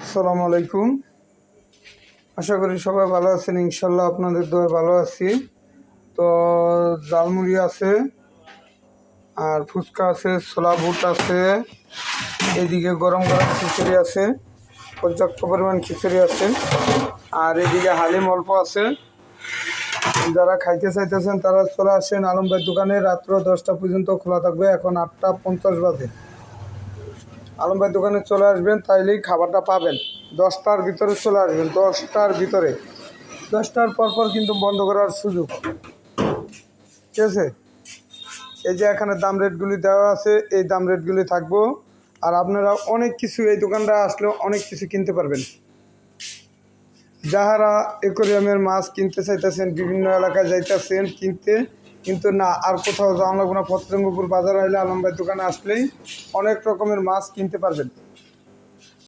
আসসালামু আলাইকুম। আশা করি সবাই ভালো আছেন। ইনশাল্লাহ আপনাদের দোয়ায় ভালো আছি। তো জালমুড়ি আছে, আর ফুচকা আছে, ছোলা বুট আছে, এদিকে গরম গরম খিচুড়ি আছে, পর্যাপ্ত পরিমাণ খিচুড়ি আছে, আর এদিকে হালিম অল্প আছে। যারা খাইতে চাইতেছেন তারা চলে আসেন আলম ভাইয়ের দোকানে। রাত্র 10টা পর্যন্ত খোলা থাকবে। এখন 8টা 50 বাজে। আলম ভাইয়ের দোকানে চলে আসবেন, তাইলেই খাবারটা পাবেন। 10টার ভিতরে চলে আসবেন, 10টার ভিতরে। 10টার পর কিন্তু বন্ধ করার সুযোগ, ঠিক আছে? এই যে এখানে দাম রেটগুলি দেওয়া আছে, এই দাম রেটগুলি থাকবো। আর আপনারা অনেক কিছু এই দোকানটা আসলেও অনেক কিছু কিনতে পারবেন। যাহারা অ্যাকোয়ারিয়ামের মাছ কিনতে চাইতেছেন, বিভিন্ন এলাকায় যাইতেছেন কিনতে, কিন্তু না আর কোথাও যাওয়া লাগবে না, পত্রঙ্গপুর বাজার আইলে আলম ভাইয়ের দোকানে আসলেই অনেক রকমের মাছ কিনতে পারবেন।